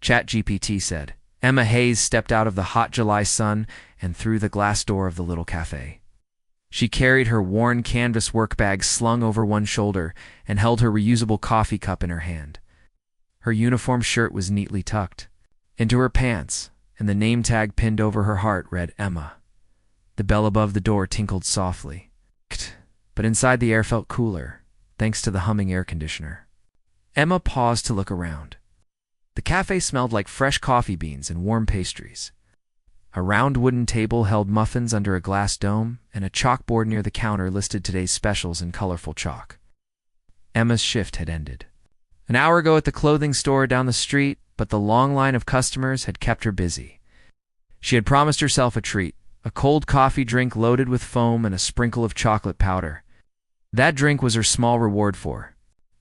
ChatGPT said. Emma Hayes stepped out of the hot July sun and through the glass door of the little cafe. She carried her worn canvas work bag slung over one shoulder and held her reusable coffee cup in her hand. Her uniform shirt was neatly tucked into her pants, and the name tag pinned over her heart read Emma. The bell above the door tinkled softly, but inside the air felt cooler, thanks to the humming air conditioner. Emma paused to look around. The cafe smelled like fresh coffee beans and warm pastries. A round wooden table held muffins under a glass dome, and a chalkboard near the counter listed today's specials in colorful chalk. Emma's shift had ended an hour ago at the clothing store down the street, but the long line of customers had kept her busy. She had promised herself a treat, a cold coffee drink loaded with foam and a sprinkle of chocolate powder. That drink was her small reward for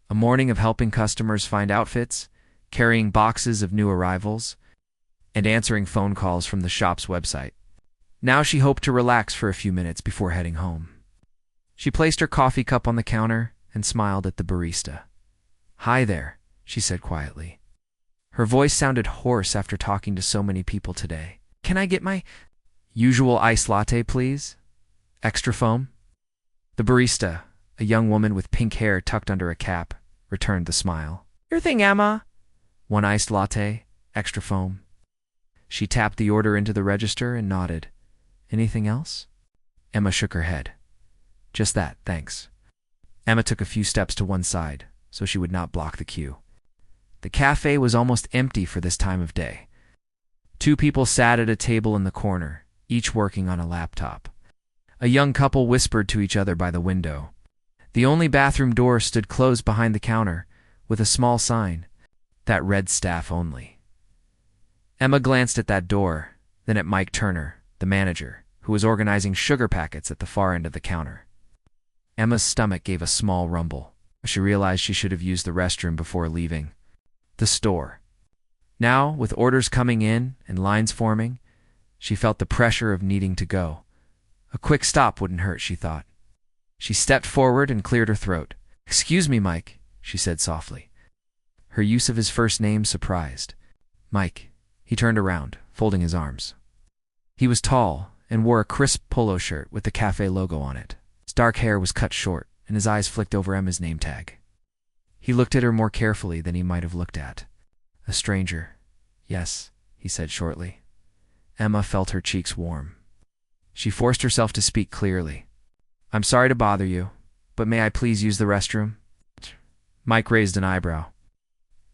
a morning of helping customers find outfits, carrying boxes of new arrivals, and answering phone calls from the shop's website. Now she hoped to relax for a few minutes before heading home. She placed her coffee cup on the counter and smiled at the barista. "Hi there," she said quietly. Her voice sounded hoarse after talking to so many people today. "Can I get my usual iced latte, please? Extra foam?" The barista, a young woman with pink hair tucked under a cap, returned the smile. "Your thing, Emma." "One iced latte, extra foam." She tapped the order into the register and nodded. "Anything else?" Emma shook her head. "Just that, thanks." Emma took a few steps to one side, so she would not block the queue. The cafe was almost empty for this time of day. Two people sat at a table in the corner, each working on a laptop. A young couple whispered to each other by the window. The only bathroom door stood closed behind the counter, with a small sign that read "Staff Only." Emma glanced at that door, then at Mike Turner, the manager, who was organizing sugar packets at the far end of the counter. Emma's stomach gave a small rumble. She realized she should have used the restroom before leaving the store. Now, with orders coming in and lines forming, she felt the pressure of needing to go. A quick stop wouldn't hurt, she thought. She stepped forward and cleared her throat. "Excuse me, Mike," she said softly. Her use of his first name surprised. "Mike." He turned around, folding his arms. He was tall and wore a crisp polo shirt with the cafe logo on it. His dark hair was cut short, and his eyes flicked over Emma's name tag. He looked at her more carefully than he might have looked at a stranger. "Yes," he said shortly. Emma felt her cheeks warm. She forced herself to speak clearly. "I'm sorry to bother you, but may I please use the restroom?" Mike raised an eyebrow.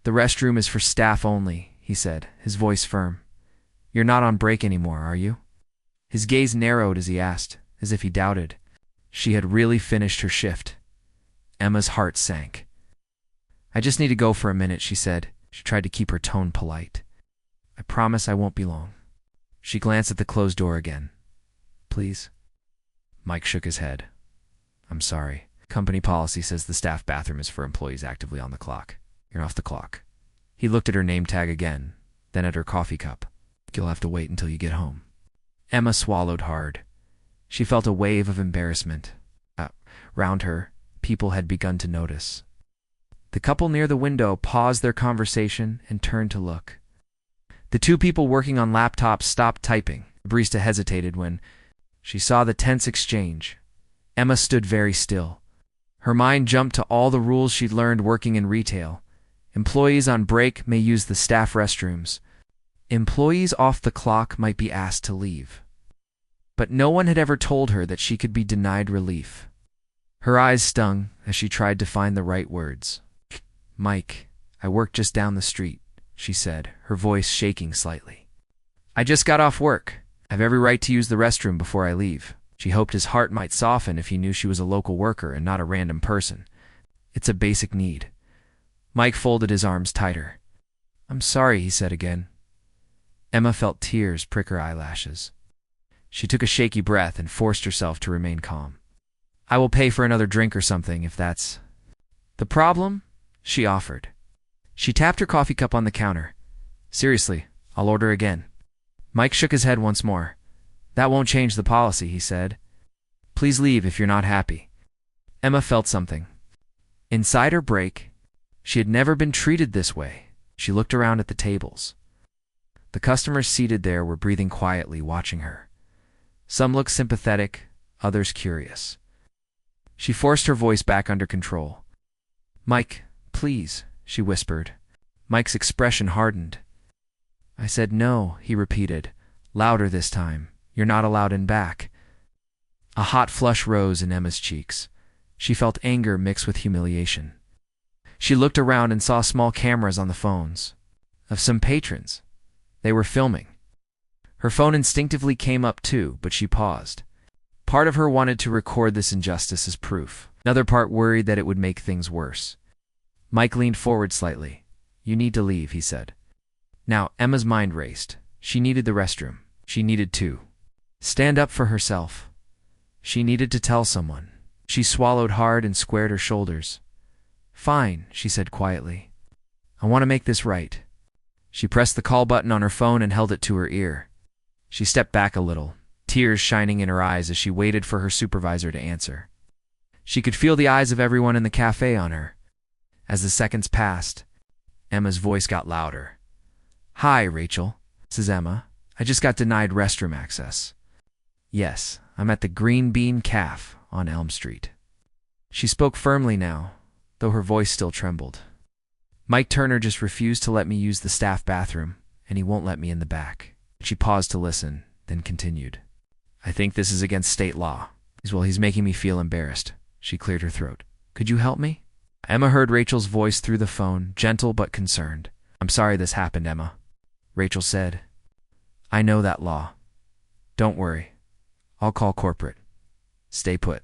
"The restroom is for staff only," he said, his voice firm. "You're not on break anymore, are you?" His gaze narrowed as he asked, as if he doubted. She had really finished her shift. Emma's heart sank. "I just need to go for a minute," she said. She tried to keep her tone polite. "I promise I won't be long." She glanced at the closed door again. "Please?" Mike shook his head. "I'm sorry. Company policy says the staff bathroom is for employees actively on the clock. You're off the clock." He looked at her name tag again, then at her coffee cup. "You'll have to wait until you get home." Emma swallowed hard. She felt a wave of embarrassment. Round her, people had begun to notice. The couple near the window paused their conversation and turned to look. The two people working on laptops stopped typing. The barista hesitated when she saw the tense exchange. Emma stood very still. Her mind jumped to all the rules she'd learned working in retail. Employees on break may use the staff restrooms. Employees off the clock might be asked to leave. But no one had ever told her that she could be denied relief. Her eyes stung as she tried to find the right words. "Mike, I work just down the street," she said, her voice shaking slightly. "I just got off work. I have every right to use the restroom before I leave." She hoped his heart might soften if he knew she was a local worker and not a random person. "It's a basic need." Mike folded his arms tighter. "I'm sorry," he said again. Emma felt tears prick her eyelashes. She took a shaky breath and forced herself to remain calm. "I will pay for another drink or something if that's the problem," she offered. She tapped her coffee cup on the counter. "Seriously, I'll order again." Mike shook his head once more. "That won't change the policy," he said. "Please leave if you're not happy." Emma felt something. Inside her break, she had never been treated this way. She looked around at the tables. The customers seated there were breathing quietly, watching her. Some looked sympathetic, others curious. She forced her voice back under control. "Mike, please," she whispered. Mike's expression hardened. "I said no," he repeated, louder this time. "You're not allowed in back." A hot flush rose in Emma's cheeks. She felt anger mixed with humiliation. She looked around and saw small cameras on the phones of some patrons. They were filming. Her phone instinctively came up too, but she paused. Part of her wanted to record this injustice as proof. Another part worried that it would make things worse. Mike leaned forward slightly. "You need to leave," he said. Now, Emma's mind raced. She needed the restroom. She needed to stand up for herself. She needed to tell someone. She swallowed hard and squared her shoulders. "Fine," she said quietly. "I want to make this right." She pressed the call button on her phone and held it to her ear. She stepped back a little, tears shining in her eyes as she waited for her supervisor to answer. She could feel the eyes of everyone in the cafe on her. As the seconds passed, Emma's voice got louder. "Hi, Rachel. This is Emma. I just got denied restroom access." "Yes, I'm at the Green Bean Caf on Elm Street." She spoke firmly now, though her voice still trembled. "Mike Turner just refused to let me use the staff bathroom, and he won't let me in the back." She paused to listen, then continued. "I think this is against state law. Well, he's making me feel embarrassed." She cleared her throat. "Could you help me?" Emma heard Rachel's voice through the phone, gentle but concerned. "I'm sorry this happened, Emma," Rachel said. "I know that law. Don't worry. I'll call corporate. Stay put."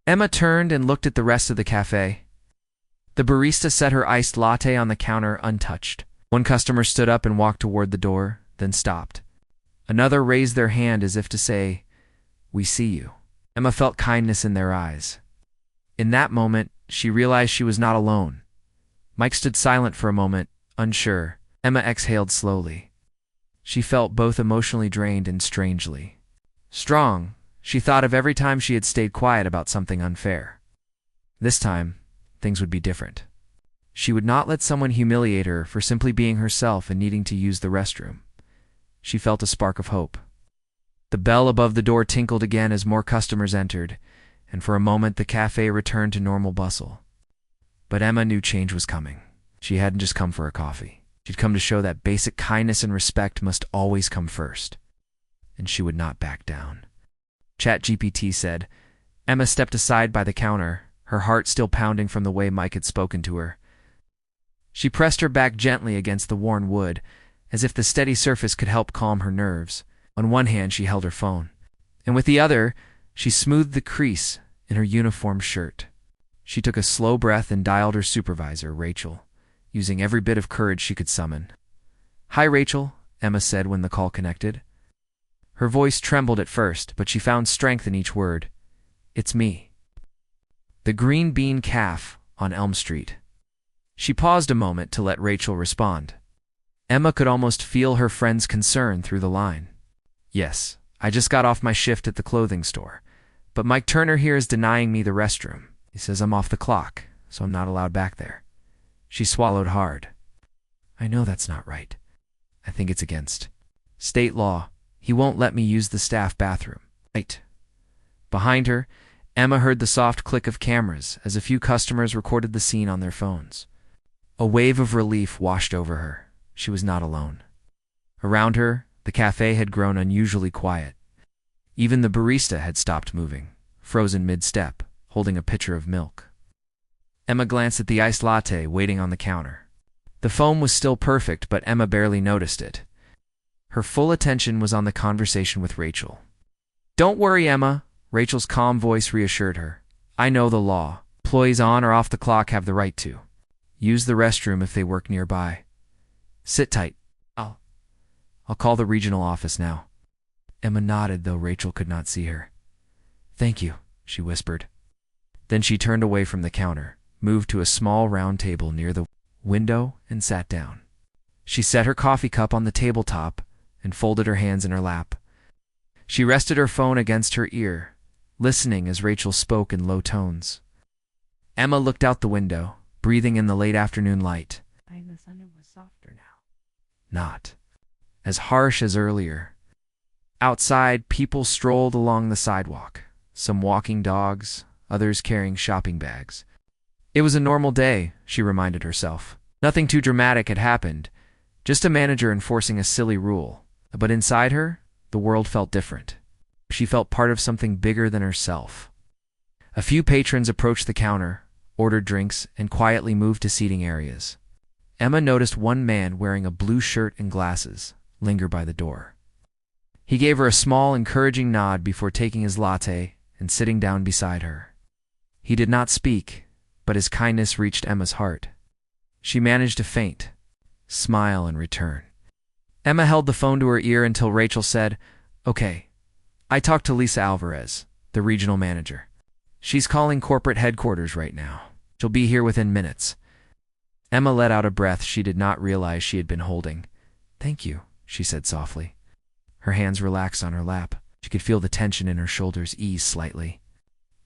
Emma turned and looked at the rest of the cafe. The barista set her iced latte on the counter untouched. One customer stood up and walked toward the door, then stopped. Another raised their hand as if to say, "We see you." Emma felt kindness in their eyes. In that moment, she realized she was not alone. Mike stood silent for a moment, unsure. Emma exhaled slowly. She felt both emotionally drained and strangely strong. She thought of every time she had stayed quiet about something unfair. This time, things would be different. She would not let someone humiliate her for simply being herself and needing to use the restroom. She felt a spark of hope. The bell above the door tinkled again as more customers entered, and for a moment the cafe returned to normal bustle. But Emma knew change was coming. She hadn't just come for a coffee. She'd come to show that basic kindness and respect must always come first. And she would not back down. ChatGPT said. Emma stepped aside by the counter, her heart still pounding from the way Mike had spoken to her. She pressed her back gently against the worn wood, as if the steady surface could help calm her nerves. On one hand, she held her phone, and with the other, she smoothed the crease in her uniform shirt. She took a slow breath and dialed her supervisor, Rachel, using every bit of courage she could summon. "Hi, Rachel," Emma said when the call connected. Her voice trembled at first, but she found strength in each word. "It's me. The Green Bean Caf on Elm Street." She paused a moment to let Rachel respond. Emma could almost feel her friend's concern through the line. "Yes, I just got off my shift at the clothing store, but Mike Turner here is denying me the restroom. He says I'm off the clock, so I'm not allowed back there." She swallowed hard. "I know that's not right. I think it's against state law. He won't let me use the staff bathroom." Right. Behind her, Emma heard the soft click of cameras as a few customers recorded the scene on their phones. A wave of relief washed over her. She was not alone. Around her, the cafe had grown unusually quiet. Even the barista had stopped moving, frozen mid-step, holding a pitcher of milk. Emma glanced at the iced latte waiting on the counter. The foam was still perfect, but Emma barely noticed it. Her full attention was on the conversation with Rachel. "Don't worry, Emma," Rachel's calm voice reassured her. "I know the law. Employees on or off the clock have the right to use the restroom if they work nearby. Sit tight. I'll call the regional office now." Emma nodded, though Rachel could not see her. "Thank you," she whispered. Then she turned away from the counter, moved to a small round table near the window, and sat down. She set her coffee cup on the tabletop and folded her hands in her lap. She rested her phone against her ear, listening as Rachel spoke in low tones. Emma looked out the window, breathing in the late afternoon light. "The sun was softer now." Not. as harsh as earlier. Outside, people strolled along the sidewalk, some walking dogs, others carrying shopping bags. It was a normal day, she reminded herself. Nothing too dramatic had happened, just a manager enforcing a silly rule. But inside her, the world felt different. She felt part of something bigger than herself. A few patrons approached the counter, ordered drinks, and quietly moved to seating areas. Emma noticed one man wearing a blue shirt and glasses linger by the door. He gave her a small, encouraging nod before taking his latte and sitting down beside her. He did not speak, but his kindness reached Emma's heart. She managed to faint, smile in return. Emma held the phone to her ear until Rachel said, "Okay, I talked to Lisa Alvarez, the regional manager. She's calling corporate headquarters right now. She'll be here within minutes." Emma let out a breath she did not realize she had been holding. "Thank you," she said softly. Her hands relaxed on her lap. She could feel the tension in her shoulders ease slightly.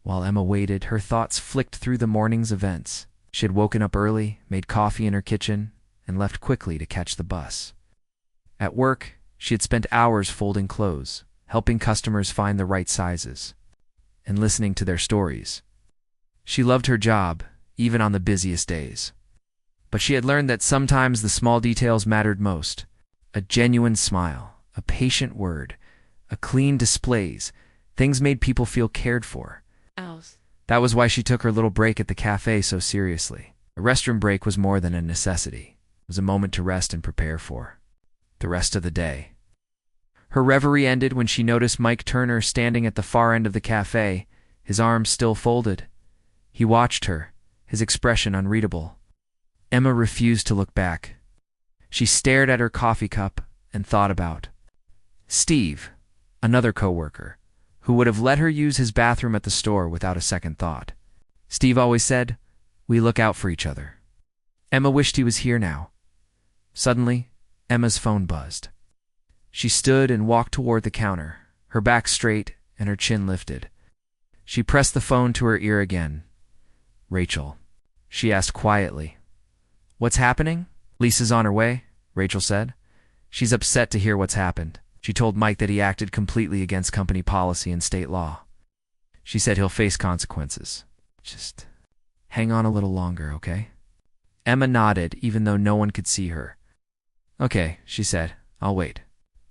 While Emma waited, her thoughts flicked through the morning's events. She had woken up early, made coffee in her kitchen, and left quickly to catch the bus. At work, she had spent hours folding clothes, helping customers find the right sizes, and listening to their stories. She loved her job, even on the busiest days. But she had learned that sometimes the small details mattered most. A genuine smile, a patient word, a clean displays, things made people feel cared for. That was why she took her little break at the cafe so seriously. A restroom break was more than a necessity. It was a moment to rest and prepare for the rest of the day. Her reverie ended when she noticed Mike Turner standing at the far end of the cafe, his arms still folded. He watched her, his expression unreadable. Emma refused to look back. She stared at her coffee cup and thought about Steve, another coworker, who would have let her use his bathroom at the store without a second thought. Steve always said, "We look out for each other." Emma wished he was here now. Suddenly, Emma's phone buzzed. She stood and walked toward the counter, her back straight and her chin lifted. She pressed the phone to her ear again. "Rachel," she asked quietly. "What's happening?" "Lisa's on her way," Rachel said. "She's upset to hear what's happened. She told Mike that he acted completely against company policy and state law. She said he'll face consequences. Just hang on a little longer, okay?" Emma nodded, even though no one could see her. "Okay," she said. "I'll wait."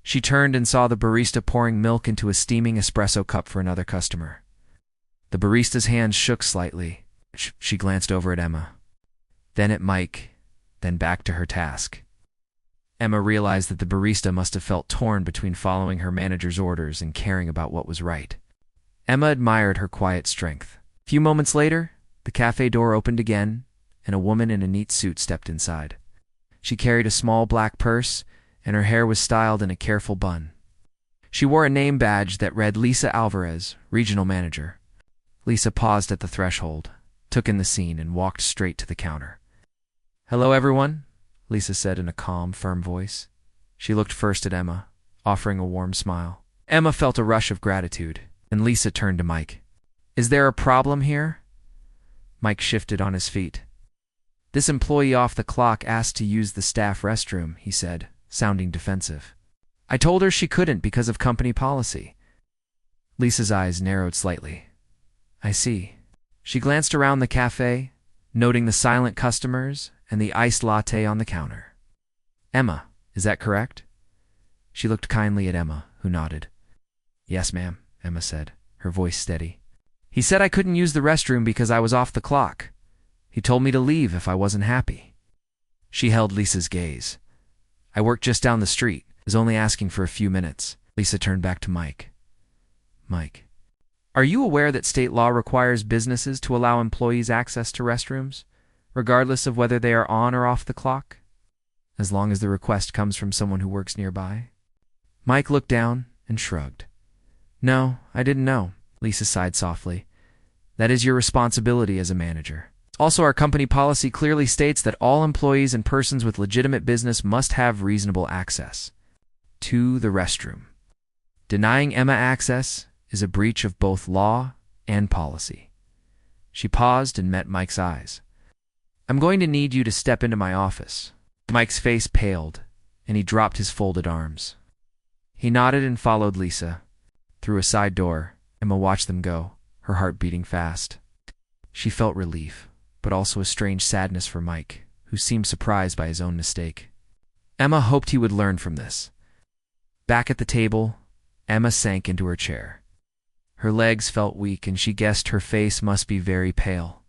She turned and saw the barista pouring milk into a steaming espresso cup for another customer. The barista's hands shook slightly. She glanced over at Emma, then at Mike, then back to her task. Emma realized that the barista must have felt torn between following her manager's orders and caring about what was right. Emma admired her quiet strength. A few moments later, the cafe door opened again, and a woman in a neat suit stepped inside. She carried a small black purse, and her hair was styled in a careful bun. She wore a name badge that read Lisa Alvarez, Regional Manager. Lisa paused at the threshold, took in the scene, and walked straight to the counter. "Hello, everyone," Lisa said in a calm, firm voice. She looked first at Emma, offering a warm smile. Emma felt a rush of gratitude, and Lisa turned to Mike. "Is there a problem here?" Mike shifted on his feet. "This employee off the clock asked to use the staff restroom," he said, sounding defensive. "I told her she couldn't because of company policy." Lisa's eyes narrowed slightly. "I see." She glanced around the cafe, noting the silent customers and the iced latte on the counter. "Emma, is that correct?" She looked kindly at Emma, who nodded. "Yes, ma'am," Emma said, her voice steady. "He said I couldn't use the restroom because I was off the clock. He told me to leave if I wasn't happy." She held Lisa's gaze. "I work just down the street. I was only asking for a few minutes." Lisa turned back to Mike. "Mike, are you aware that state law requires businesses to allow employees access to restrooms, regardless of whether they are on or off the clock, as long as the request comes from someone who works nearby?" Mike looked down and shrugged. "No, I didn't know," Lisa sighed softly. "That is your responsibility as a manager. Also, our company policy clearly states that all employees and persons with legitimate business must have reasonable access to the restroom. Denying Emma access is a breach of both law and policy." She paused and met Mike's eyes. "I'm going to need you to step into my office." Mike's face paled, and he dropped his folded arms. He nodded and followed Lisa. Through a side door, Emma watched them go, her heart beating fast. She felt relief, but also a strange sadness for Mike, who seemed surprised by his own mistake. Emma hoped he would learn from this. Back at the table, Emma sank into her chair. Her legs felt weak, and she guessed her face must be very pale.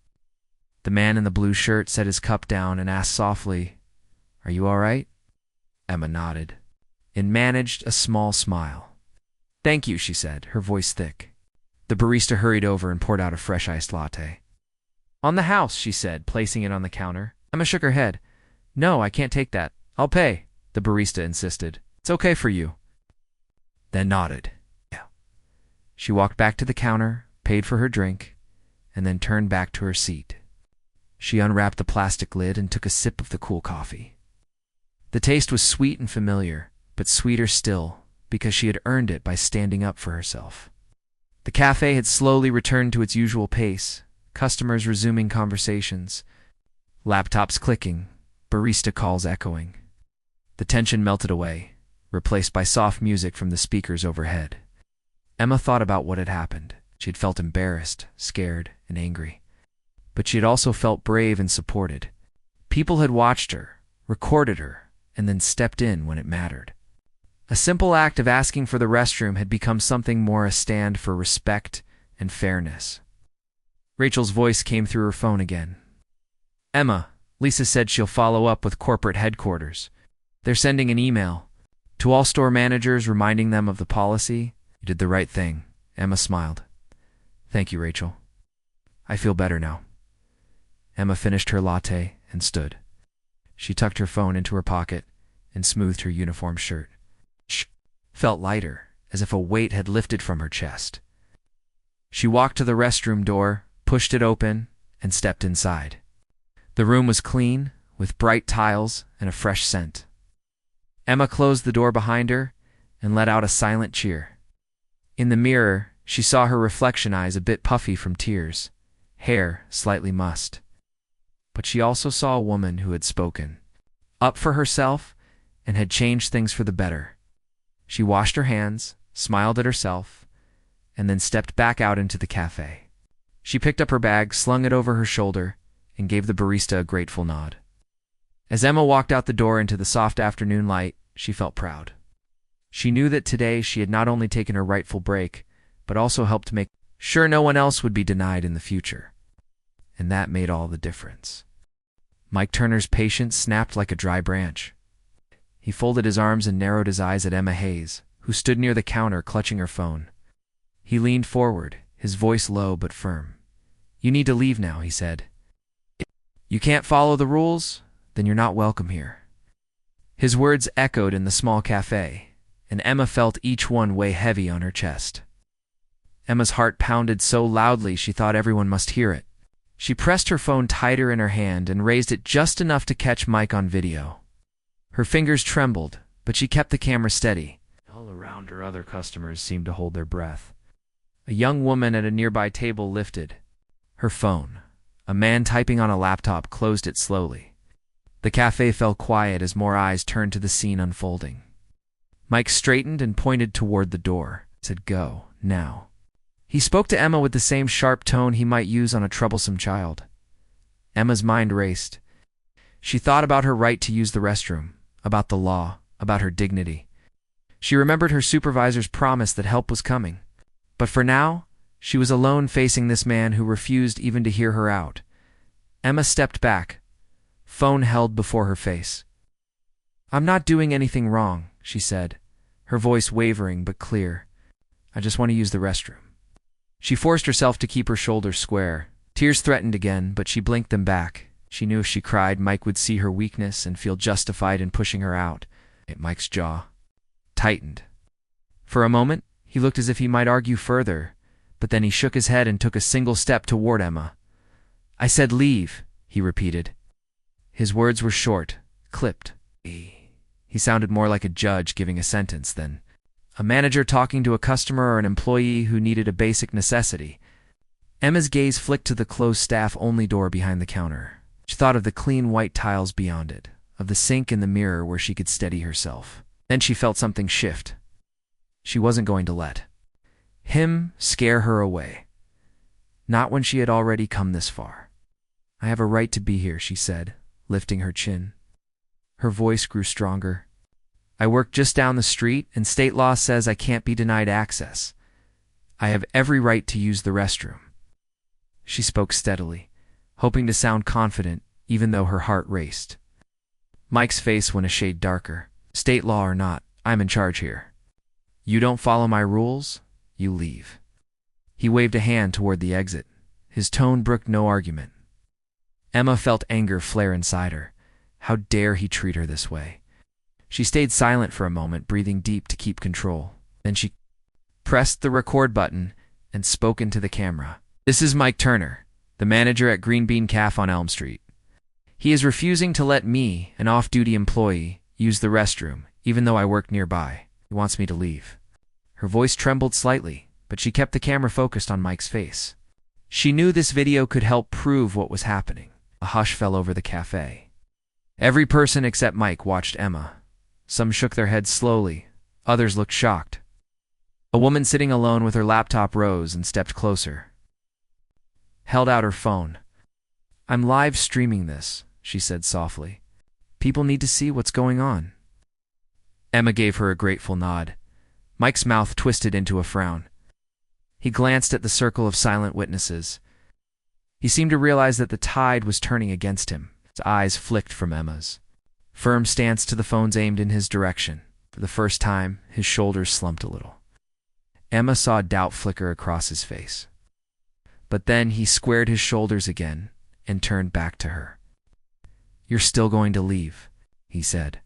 The man in the blue shirt set his cup down and asked softly, "Are you all right?" Emma nodded and managed a small smile. "Thank you," she said, her voice thick. The barista hurried over and poured out a fresh iced latte. "On the house," she said, placing it on the counter. Emma shook her head. "No, I can't take that. I'll pay," the barista insisted. "It's okay for you." Then nodded. Yeah. She walked back to the counter, paid for her drink, and then turned back to her seat. She unwrapped the plastic lid and took a sip of the cool coffee. The taste was sweet and familiar, but sweeter still, because she had earned it by standing up for herself. The cafe had slowly returned to its usual pace, customers resuming conversations, laptops clicking, barista calls echoing. The tension melted away, replaced by soft music from the speakers overhead. Emma thought about what had happened. She had felt embarrassed, scared, and angry. But she had also felt brave and supported. People had watched her, recorded her, and then stepped in when it mattered. A simple act of asking for the restroom had become something more, a stand for respect and fairness. Rachel's voice came through her phone again. "Emma, Lisa said she'll follow up with corporate headquarters. They're sending an email to all store managers reminding them of the policy." "You did the right thing," Emma smiled. "Thank you, Rachel. I feel better now." Emma finished her latte and stood. She tucked her phone into her pocket and smoothed her uniform shirt. She felt lighter, as if a weight had lifted from her chest. She walked to the restroom door, pushed it open, and stepped inside. The room was clean, with bright tiles and a fresh scent. Emma closed the door behind her and let out a silent cheer. In the mirror, she saw her reflection, eyes a bit puffy from tears, hair slightly mussed. But she also saw a woman who had spoken up for herself and had changed things for the better. She washed her hands, smiled at herself, and then stepped back out into the cafe. She picked up her bag, slung it over her shoulder, and gave the barista a grateful nod. As Emma walked out the door into the soft afternoon light, she felt proud. She knew that today she had not only taken her rightful break, but also helped make sure no one else would be denied in the future. And that made all the difference. Mike Turner's patience snapped like a dry branch. He folded his arms and narrowed his eyes at Emma Hayes, who stood near the counter clutching her phone. He leaned forward, his voice low but firm. "You need to leave now," he said. "If you can't follow the rules, then you're not welcome here." His words echoed in the small cafe, and Emma felt each one weigh heavy on her chest. Emma's heart pounded so loudly she thought everyone must hear it. She pressed her phone tighter in her hand and raised it just enough to catch Mike on video. Her fingers trembled, but she kept the camera steady. All around her, other customers seemed to hold their breath. A young woman at a nearby table lifted her phone. A man typing on a laptop closed it slowly. The cafe fell quiet as more eyes turned to the scene unfolding. Mike straightened and pointed toward the door, said, "Go, now." He spoke to Emma with the same sharp tone he might use on a troublesome child. Emma's mind raced. She thought about her right to use the restroom, about the law, about her dignity. She remembered her supervisor's promise that help was coming. But for now, she was alone facing this man who refused even to hear her out. Emma stepped back, phone held before her face. "I'm not doing anything wrong," she said, her voice wavering but clear. "I just want to use the restroom." She forced herself to keep her shoulders square. Tears threatened again, but she blinked them back. She knew if she cried, Mike would see her weakness and feel justified in pushing her out. Mike's jaw tightened. For a moment, he looked as if he might argue further, but then he shook his head and took a single step toward Emma. "I said leave," he repeated. His words were short, clipped. He sounded more like a judge giving a sentence than a manager talking to a customer or an employee who needed a basic necessity. Emma's gaze flicked to the closed staff-only door behind the counter. She thought of the clean white tiles beyond it, of the sink and the mirror where she could steady herself. Then she felt something shift. She wasn't going to let him scare her away. Not when she had already come this far. "I have a right to be here," she said, lifting her chin. Her voice grew stronger. "I work just down the street, and state law says I can't be denied access. I have every right to use the restroom." She spoke steadily, hoping to sound confident, even though her heart raced. Mike's face went a shade darker. "State law or not, I'm in charge here. You don't follow my rules, you leave." He waved a hand toward the exit. His tone brooked no argument. Emma felt anger flare inside her. How dare he treat her this way? She stayed silent for a moment, breathing deep to keep control. Then she pressed the record button and spoke into the camera. "This is Mike Turner, the manager at Green Bean Cafe on Elm Street. He is refusing to let me, an off-duty employee, use the restroom, even though I work nearby. He wants me to leave." Her voice trembled slightly, but she kept the camera focused on Mike's face. She knew this video could help prove what was happening. A hush fell over the cafe. Every person except Mike watched Emma. Some shook their heads slowly, others looked shocked. A woman sitting alone with her laptop rose and stepped closer. Held out her phone. "I'm live streaming this," she said softly. "People need to see what's going on." Emma gave her a grateful nod. Mike's mouth twisted into a frown. He glanced at the circle of silent witnesses. He seemed to realize that the tide was turning against him. His eyes flicked from Emma's. Firm stance to the phones aimed in his direction. For the first time, his shoulders slumped a little. Emma saw doubt flicker across his face. But then he squared his shoulders again and turned back to her. "You're still going to leave," he said.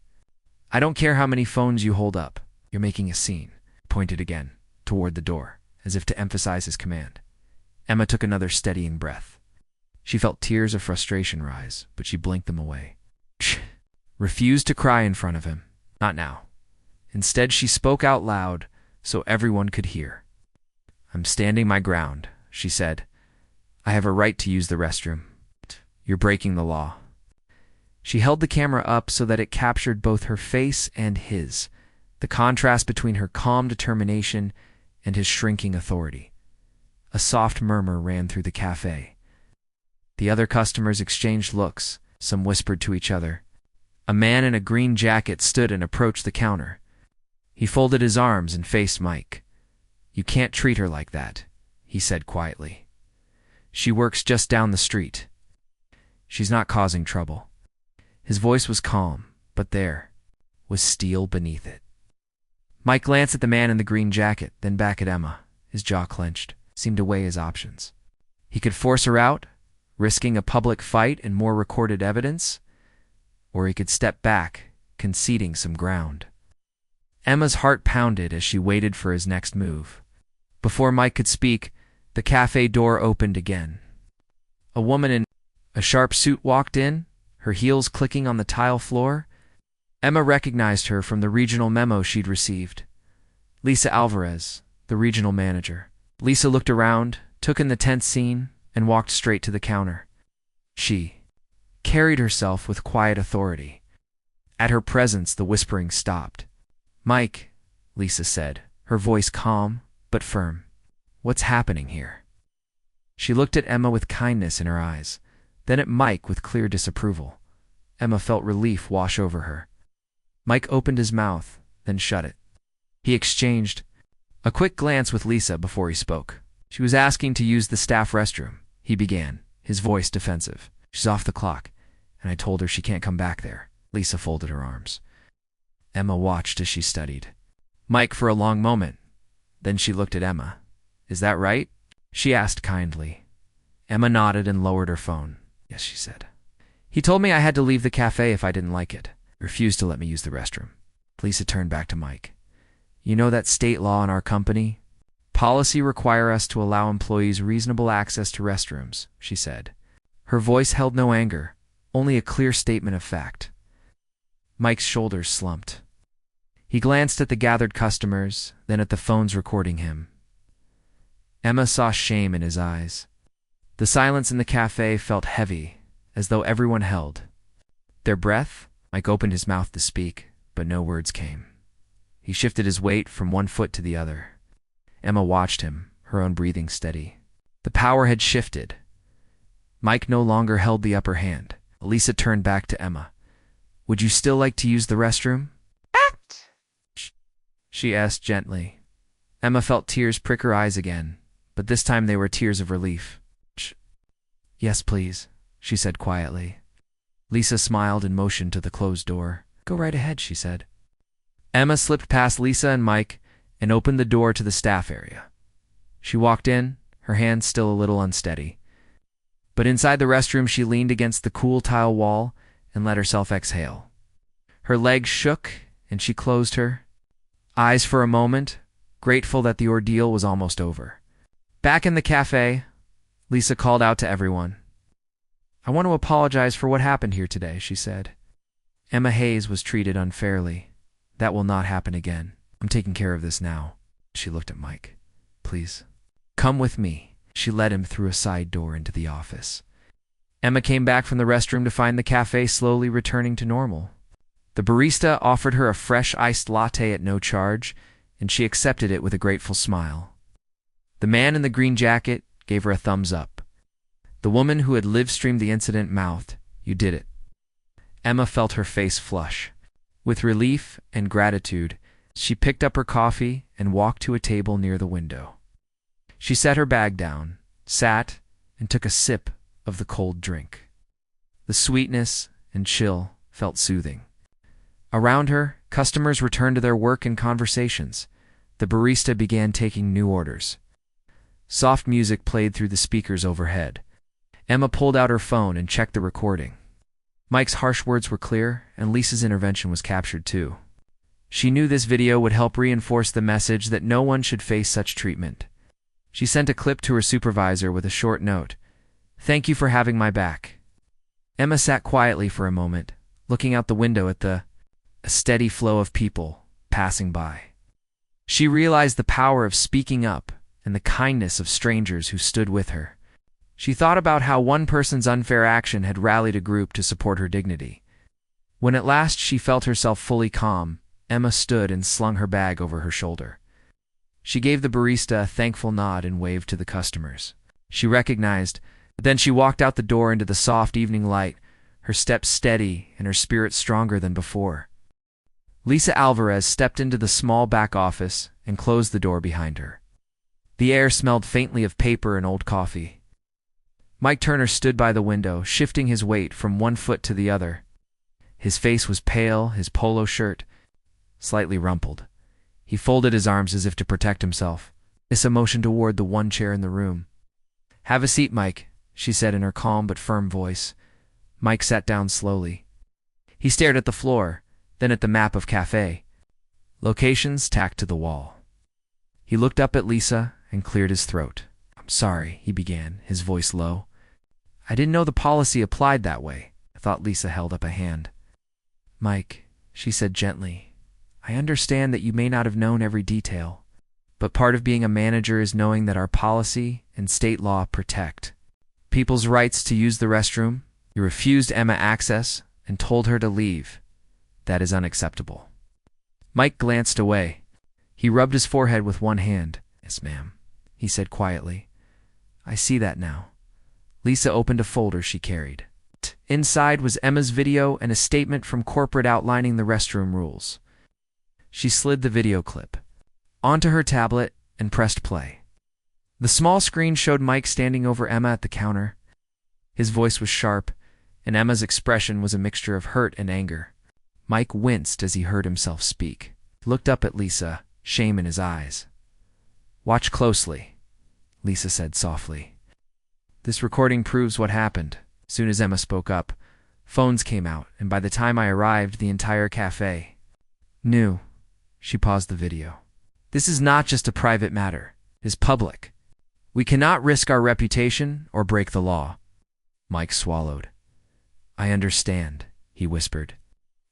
"I don't care how many phones you hold up. You're making a scene." He pointed again, toward the door, as if to emphasize his command. Emma took another steadying breath. She felt tears of frustration rise, but she blinked them away. She refused to cry in front of him. Not now. Instead, she spoke out loud so everyone could hear. "I'm standing my ground," she said. "I have a right to use the restroom. You're breaking the law." She held the camera up so that it captured both her face and his, the contrast between her calm determination and his shrinking authority. A soft murmur ran through the cafe. The other customers exchanged looks. Some whispered to each other. A man in a green jacket stood and approached the counter. He folded his arms and faced Mike. "You can't treat her like that," he said quietly. "She works just down the street. She's not causing trouble." His voice was calm, but there was steel beneath it. Mike glanced at the man in the green jacket, then back at Emma. His jaw clenched, seemed to weigh his options. He could force her out, risking a public fight and more recorded evidence, or he could step back, conceding some ground. Emma's heart pounded as she waited for his next move. Before Mike could speak, the cafe door opened again. A woman in a sharp suit walked in, her heels clicking on the tile floor. Emma recognized her from the regional memo she'd received. Lisa Alvarez, the regional manager. Lisa looked around, took in the tense scene, and walked straight to the counter. She carried herself with quiet authority. At her presence, the whispering stopped. "Mike," Lisa said, her voice calm but firm. "What's happening here?" She looked at Emma with kindness in her eyes, then at Mike with clear disapproval. Emma felt relief wash over her. Mike opened his mouth, then shut it. He exchanged a quick glance with Lisa before he spoke. "She was asking to use the staff restroom," he began, his voice defensive. "She's off the clock, and I told her she can't come back there." Lisa folded her arms. Emma watched as she studied Mike for a long moment. Then she looked at Emma. "Is that right?" she asked kindly. Emma nodded and lowered her phone. "Yes," she said. "He told me I had to leave the cafe if I didn't like it. Refused to let me use the restroom." Lisa turned back to Mike. "You know that state law in our company? Policy require us to allow employees reasonable access to restrooms," she said. Her voice held no anger, only a clear statement of fact. Mike's shoulders slumped. He glanced at the gathered customers, then at the phones recording him. Emma saw shame in his eyes. The silence in the cafe felt heavy, as though everyone held their breath. Mike opened his mouth to speak, but no words came. He shifted his weight from one foot to the other. Emma watched him, her own breathing steady. The power had shifted. Mike no longer held the upper hand. Lisa turned back to Emma. "Would you still like to use the restroom?" she asked gently. Emma felt tears prick her eyes again, but this time they were tears of relief. "Yes, please," she said quietly. Lisa smiled and motioned to the closed door. "Go right ahead," she said. Emma slipped past Lisa and Mike and opened the door to the staff area. She walked in, her hands still a little unsteady. But inside the restroom, she leaned against the cool tile wall and let herself exhale. Her legs shook, and she closed her eyes for a moment, grateful that the ordeal was almost over. Back in the cafe, Lisa called out to everyone. "I want to apologize for what happened here today," she said. "Emma Hayes was treated unfairly. That will not happen again. I'm taking care of this now." She looked at Mike. "Please, come with me." She led him through a side door into the office. Emma came back from the restroom to find the cafe slowly returning to normal. The barista offered her a fresh iced latte at no charge, and she accepted it with a grateful smile. The man in the green jacket gave her a thumbs up. The woman who had live-streamed the incident mouthed, "You did it." Emma felt her face flush. With relief and gratitude, she picked up her coffee and walked to a table near the window. She set her bag down, sat, and took a sip of the cold drink. The sweetness and chill felt soothing. Around her, customers returned to their work and conversations. The barista began taking new orders. Soft music played through the speakers overhead. Emma pulled out her phone and checked the recording. Mike's harsh words were clear, and Lisa's intervention was captured too. She knew this video would help reinforce the message that no one should face such treatment. She sent a clip to her supervisor with a short note. "Thank you for having my back." Emma sat quietly for a moment, looking out the window at a steady flow of people passing by. She realized the power of speaking up and the kindness of strangers who stood with her. She thought about how one person's unfair action had rallied a group to support her dignity. When at last she felt herself fully calm, Emma stood and slung her bag over her shoulder. She gave the barista a thankful nod and waved to the customers. She recognized, but then she walked out the door into the soft evening light, her steps steady and her spirit stronger than before. Lisa Alvarez stepped into the small back office and closed the door behind her. The air smelled faintly of paper and old coffee. Mike Turner stood by the window, shifting his weight from one foot to the other. His face was pale, his polo shirt slightly rumpled. He folded his arms as if to protect himself. Issa motioned toward the one chair in the room. "Have a seat, Mike," she said in her calm but firm voice. Mike sat down slowly. He stared at the floor, then at the map of cafe. Locations tacked to the wall. He looked up at Lisa and cleared his throat. "I'm sorry," he began, his voice low. "I didn't know the policy applied that way." I thought Lisa held up a hand. "Mike," she said gently, "I understand that you may not have known every detail, but part of being a manager is knowing that our policy and state law protect people's rights to use the restroom. You refused Emma access and told her to leave. That is unacceptable." Mike glanced away. He rubbed his forehead with one hand. "Yes, ma'am," he said quietly. "I see that now." Lisa opened a folder she carried. Inside was Emma's video and a statement from corporate outlining the restroom rules. She slid the video clip onto her tablet and pressed play. The small screen showed Mike standing over Emma at the counter. His voice was sharp, and Emma's expression was a mixture of hurt and anger. Mike winced as he heard himself speak. He looked up at Lisa, shame in his eyes. "Watch closely," Lisa said softly. "This recording proves what happened." As soon as Emma spoke up, phones came out, and by the time I arrived, the entire cafe knew. She paused the video. "This is not just a private matter. It is public. We cannot risk our reputation or break the law." Mike swallowed. "I understand," he whispered.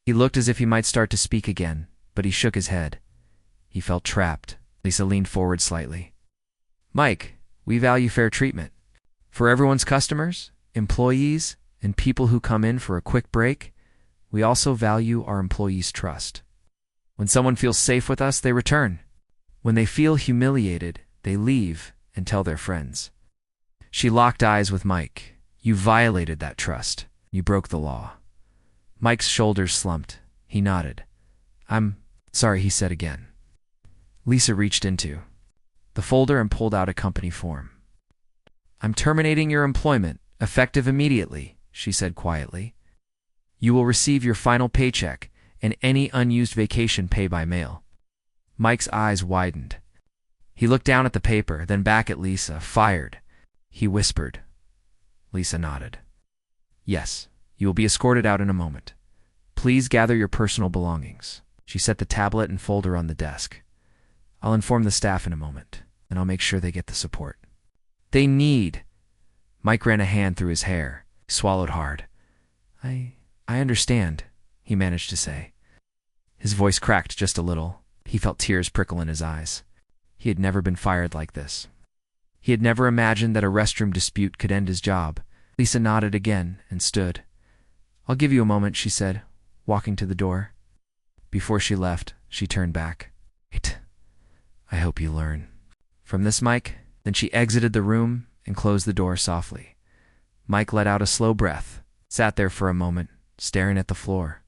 He looked as if he might start to speak again, but he shook his head. He felt trapped. Lisa leaned forward slightly. "Mike, we value fair treatment. For everyone's customers, employees, and people who come in for a quick break, we also value our employees' trust. When someone feels safe with us, they return. When they feel humiliated, they leave and tell their friends. She locked eyes with Mike. You violated that trust. You broke the law. Mike's shoulders slumped. He nodded. I'm sorry, he said again. Lisa reached into the folder and pulled out a company form. I'm terminating your employment, effective immediately, she said quietly. You will receive your final paycheck and any unused vacation pay by mail. Mike's eyes widened. He looked down at the paper, then back at Lisa. Fired, he whispered. Lisa nodded. Yes, you will be escorted out in a moment. Please gather your personal belongings. She set the tablet and folder on the desk. I'll inform the staff in a moment, and I'll make sure they get the support they need. Mike ran a hand through his hair. He swallowed hard. I understand, he managed to say. His voice cracked just a little. He felt tears prickle in his eyes. He had never been fired like this. He had never imagined that a restroom dispute could end his job. Lisa nodded again and stood. I'll give you a moment, she said, walking to the door. Before she left, she turned back. Wait. I hope you learn from this, Mike. Then she exited the room and closed the door softly. Mike let out a slow breath, sat there for a moment, staring at the floor.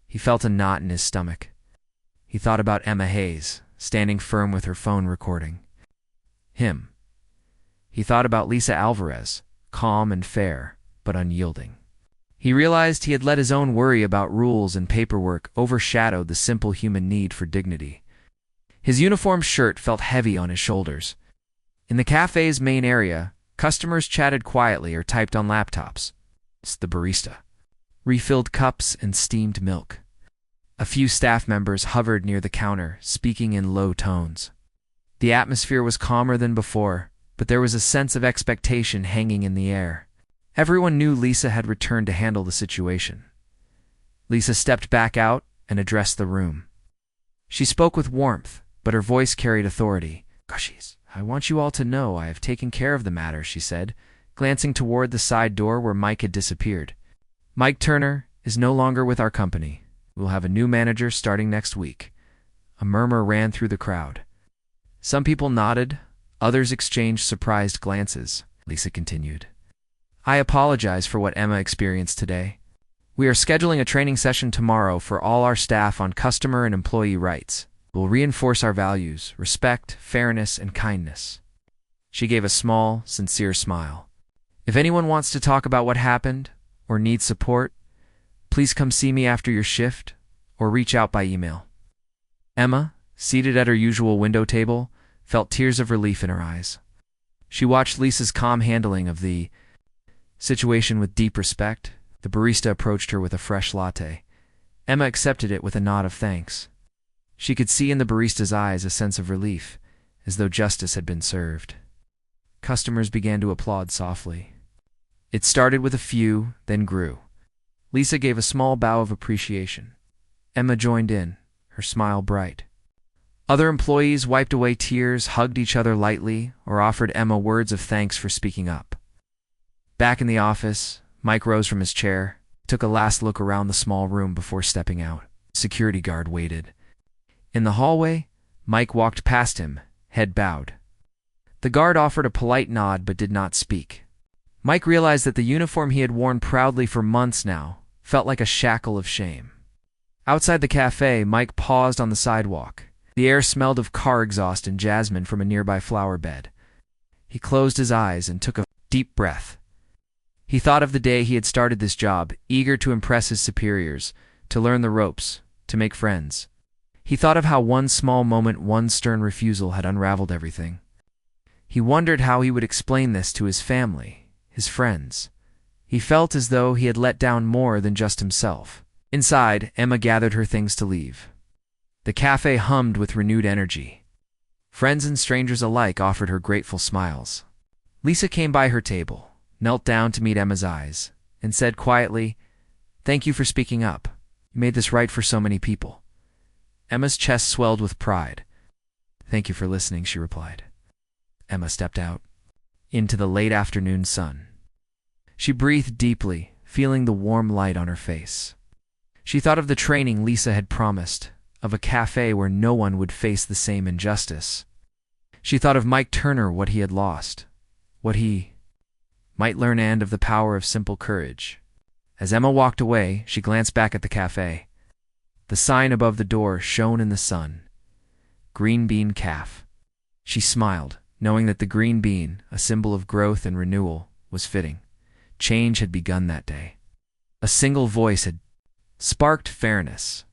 He felt a knot in his stomach. He thought about Emma Hayes, standing firm with her phone recording. Him. He thought about Lisa Alvarez, calm and fair, but unyielding. He realized he had let his own worry about rules and paperwork overshadow the simple human need for dignity. His uniform shirt felt heavy on his shoulders. In the cafe's main area, customers chatted quietly or typed on laptops. It's the barista. Refilled cups and steamed milk. A few staff members hovered near the counter, speaking in low tones. The atmosphere was calmer than before, but there was a sense of expectation hanging in the air. Everyone knew Lisa had returned to handle the situation. Lisa stepped back out and addressed the room. She spoke with warmth, but her voice carried authority. Gushies. I want you all to know I have taken care of the matter, she said, glancing toward the side door where Mike had disappeared. Mike Turner is no longer with our company. We'll have a new manager starting next week. A murmur ran through the crowd. Some people nodded, others exchanged surprised glances. Lisa continued. I apologize for what Emma experienced today. We are scheduling a training session tomorrow for all our staff on customer and employee rights. We'll reinforce our values, respect, fairness, and kindness. She gave a small, sincere smile. If anyone wants to talk about what happened or needs support, please come see me after your shift or reach out by email. Emma, seated at her usual window table, felt tears of relief in her eyes. She watched Lisa's calm handling of the situation with deep respect. The barista approached her with a fresh latte. Emma accepted it with a nod of thanks. She could see in the barista's eyes a sense of relief, as though justice had been served. Customers began to applaud softly. It started with a few, then grew. Lisa gave a small bow of appreciation. Emma joined in, her smile bright. Other employees wiped away tears, hugged each other lightly, or offered Emma words of thanks for speaking up. Back in the office, Mike rose from his chair, took a last look around the small room before stepping out. The security guard waited. In the hallway, Mike walked past him, head bowed. The guard offered a polite nod but did not speak. Mike realized that the uniform he had worn proudly for months now felt like a shackle of shame. Outside the cafe, Mike paused on the sidewalk. The air smelled of car exhaust and jasmine from a nearby flower bed. He closed his eyes and took a deep breath. He thought of the day he had started this job, eager to impress his superiors, to learn the ropes, to make friends. He thought of how one small moment, one stern refusal had unraveled everything. He wondered how he would explain this to his family, his friends. He felt as though he had let down more than just himself. Inside, Emma gathered her things to leave. The cafe hummed with renewed energy. Friends and strangers alike offered her grateful smiles. Lisa came by her table, knelt down to meet Emma's eyes, and said quietly, "Thank you for speaking up. You made this right for so many people." Emma's chest swelled with pride. "Thank you for listening," she replied. Emma stepped out into the late afternoon sun. She breathed deeply, feeling the warm light on her face. She thought of the training Lisa had promised, of a cafe where no one would face the same injustice. She thought of Mike Turner, what he had lost, what he might learn, and of the power of simple courage. As Emma walked away, she glanced back at the cafe. The sign above the door shone in the sun. Green Bean Caf. She smiled, knowing that the green bean, a symbol of growth and renewal, was fitting. Change had begun that day. A single voice had sparked fairness.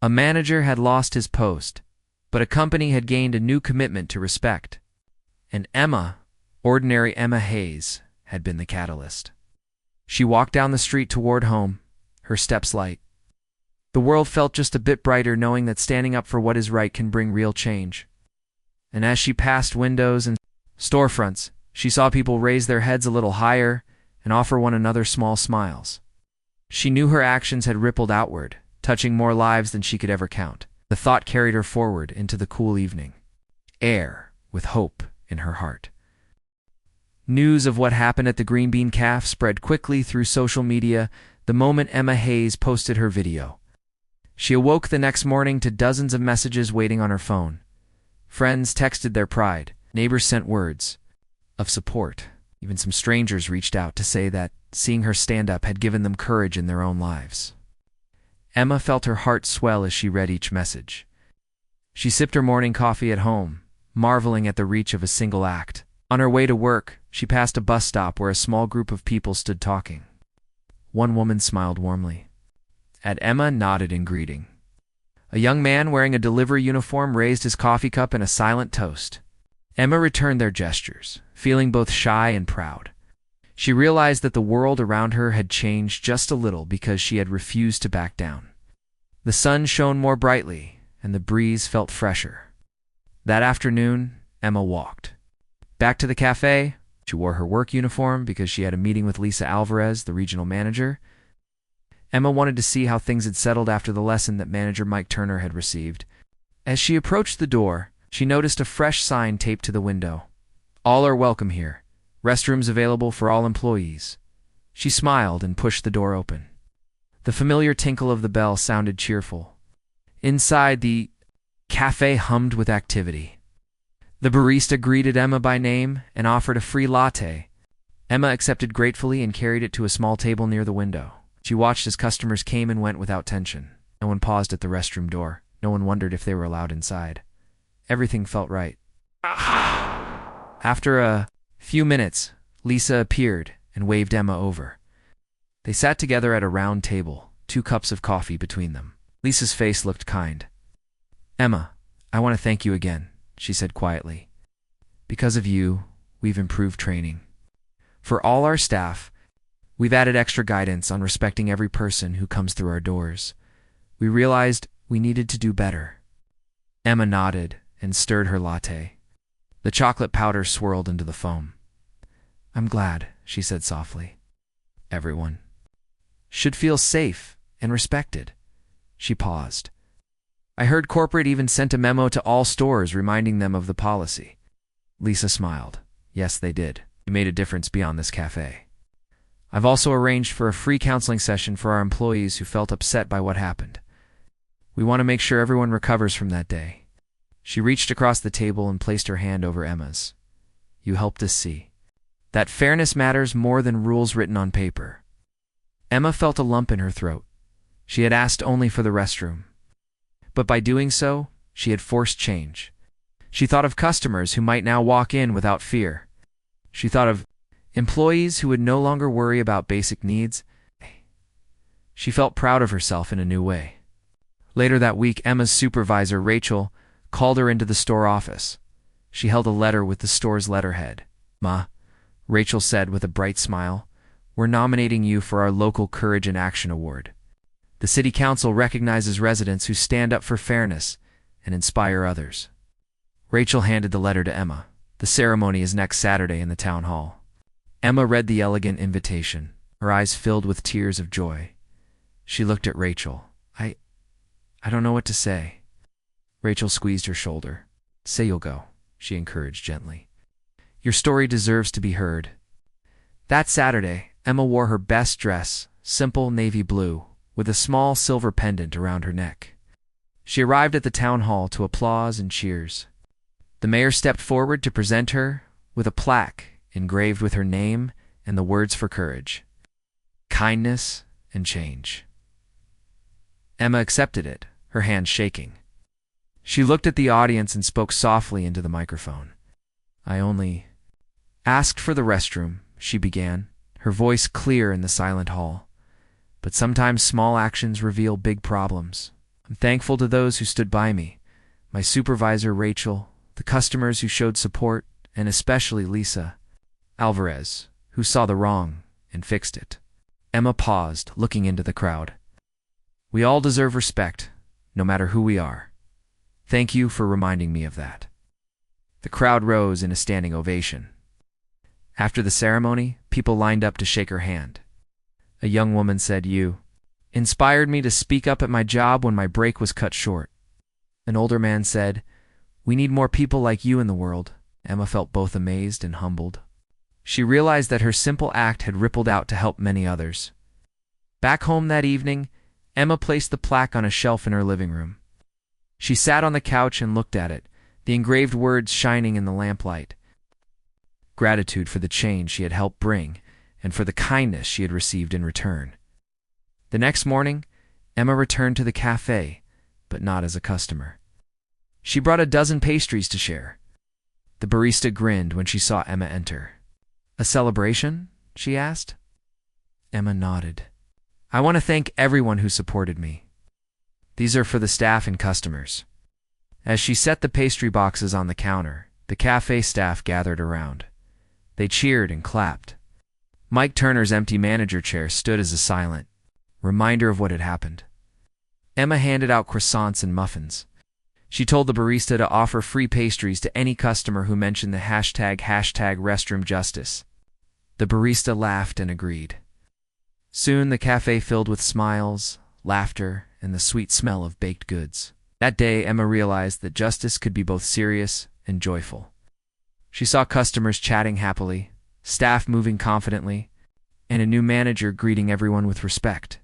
A manager had lost his post, but a company had gained a new commitment to respect. And Emma, ordinary Emma Hayes, had been the catalyst. She walked down the street toward home, her steps light. The world felt just a bit brighter knowing that standing up for what is right can bring real change. And as she passed windows and storefronts, she saw people raise their heads a little higher and offer one another small smiles. She knew her actions had rippled outward, touching more lives than she could ever count. The thought carried her forward into the cool evening air with hope in her heart. News of what happened at the Green Bean Caf spread quickly through social media the moment Emma Hayes posted her video. She awoke the next morning to dozens of messages waiting on her phone. Friends texted their pride, neighbors sent words of support. Even some strangers reached out to say that seeing her stand up had given them courage in their own lives. Emma felt her heart swell as she read each message. She sipped her morning coffee at home, marveling at the reach of a single act. On her way to work, she passed a bus stop where a small group of people stood talking. One woman smiled warmly. Emma nodded in greeting. A young man wearing a delivery uniform raised his coffee cup in a silent toast. Emma returned their gestures, feeling both shy and proud. She realized that the world around her had changed just a little because she had refused to back down. The sun shone more brightly, and the breeze felt fresher. That afternoon, Emma walked back to the cafe. She wore her work uniform because she had a meeting with Lisa Alvarez, the regional manager. Emma wanted to see how things had settled after the lesson that manager Mike Turner had received. As she approached the door, she noticed a fresh sign taped to the window. All are welcome here. Restrooms available for all employees. She smiled and pushed the door open. The familiar tinkle of the bell sounded cheerful. Inside, the cafe hummed with activity. The barista greeted Emma by name and offered a free latte. Emma accepted gratefully and carried it to a small table near the window. She watched as customers came and went without tension. No one paused at the restroom door. No one wondered if they were allowed inside. Everything felt right. After a few minutes, Lisa appeared and waved Emma over. They sat together at a round table, 2 cups of coffee between them. Lisa's face looked kind. Emma, I want to thank you again, she said quietly. Because of you, we've improved training. For all our staff, we've added extra guidance on respecting every person who comes through our doors. We realized we needed to do better. Emma nodded and stirred her latte. The chocolate powder swirled into the foam. I'm glad, she said softly. Everyone should feel safe and respected. She paused. I heard corporate even sent a memo to all stores reminding them of the policy. Lisa smiled. Yes, they did. You made a difference beyond this cafe. I've also arranged for a free counseling session for our employees who felt upset by what happened. We want to make sure everyone recovers from that day. She reached across the table and placed her hand over Emma's. You helped us see that fairness matters more than rules written on paper. Emma felt a lump in her throat. She had asked only for the restroom. But by doing so, she had forced change. She thought of customers who might now walk in without fear. She thought of employees who would no longer worry about basic needs. She felt proud of herself in a new way. Later that week, Emma's supervisor, Rachel, called her into the store office. She held a letter with the store's letterhead. Ma, Rachel said with a bright smile, we're nominating you for our local Courage in Action Award. The City Council recognizes residents who stand up for fairness and inspire others. Rachel handed the letter to Emma. The ceremony is next Saturday in the town hall. Emma read the elegant invitation, her eyes filled with tears of joy. She looked at Rachel. I don't know what to say. Rachel squeezed her shoulder. Say you'll go, she encouraged gently. Your story deserves to be heard. That Saturday, Emma wore her best dress, simple navy blue, with a small silver pendant around her neck. She arrived at the town hall to applause and cheers. The mayor stepped forward to present her with a plaque engraved with her name and the words for courage, kindness, and change. Emma accepted it, her hands shaking. She looked at the audience and spoke softly into the microphone. "I only asked for the restroom," she began, her voice clear in the silent hall. "But sometimes small actions reveal big problems. I'm thankful to those who stood by me, my supervisor Rachel, the customers who showed support, and especially Lisa Alvarez, who saw the wrong and fixed it." Emma paused, looking into the crowd. "We all deserve respect, no matter who we are. Thank you for reminding me of that." The crowd rose in a standing ovation. After the ceremony, people lined up to shake her hand. A young woman said, "You inspired me to speak up at my job when my break was cut short." An older man said, "We need more people like you in the world." Emma felt both amazed and humbled. She realized that her simple act had rippled out to help many others. Back home that evening, Emma placed the plaque on a shelf in her living room. She sat on the couch and looked at it, the engraved words shining in the lamplight. Gratitude for the change she had helped bring, and for the kindness she had received in return. The next morning, Emma returned to the cafe, but not as a customer. She brought a dozen pastries to share. The barista grinned when she saw Emma enter. "A celebration?" she asked. Emma nodded. "I want to thank everyone who supported me. These are for the staff and customers." As she set the pastry boxes on the counter, the cafe staff gathered around. They cheered and clapped. Mike Turner's empty manager chair stood as a silent reminder of what had happened. Emma handed out croissants and muffins. She told the barista to offer free pastries to any customer who mentioned the hashtag #RestroomJustice. The barista laughed and agreed. Soon the cafe filled with smiles, laughter, and the sweet smell of baked goods. That day, Emma realized that justice could be both serious and joyful. She saw customers chatting happily, staff moving confidently, and a new manager greeting everyone with respect.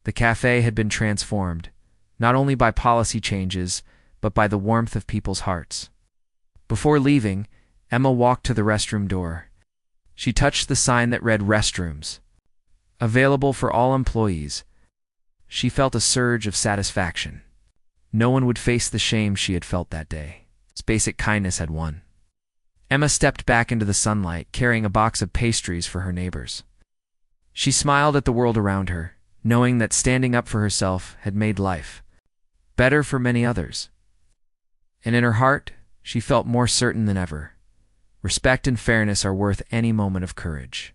The cafe had been transformed, not only by policy changes, but by the warmth of people's hearts. Before leaving, Emma walked to the restroom door. She touched the sign that read "Restrooms, available for all employees." She felt a surge of satisfaction. No one would face the shame she had felt that day. Its basic kindness had won. Emma stepped back into the sunlight, carrying a box of pastries for her neighbors. She smiled at the world around her, knowing that standing up for herself had made life better for many others. And in her heart, she felt more certain than ever. Respect and fairness are worth any moment of courage.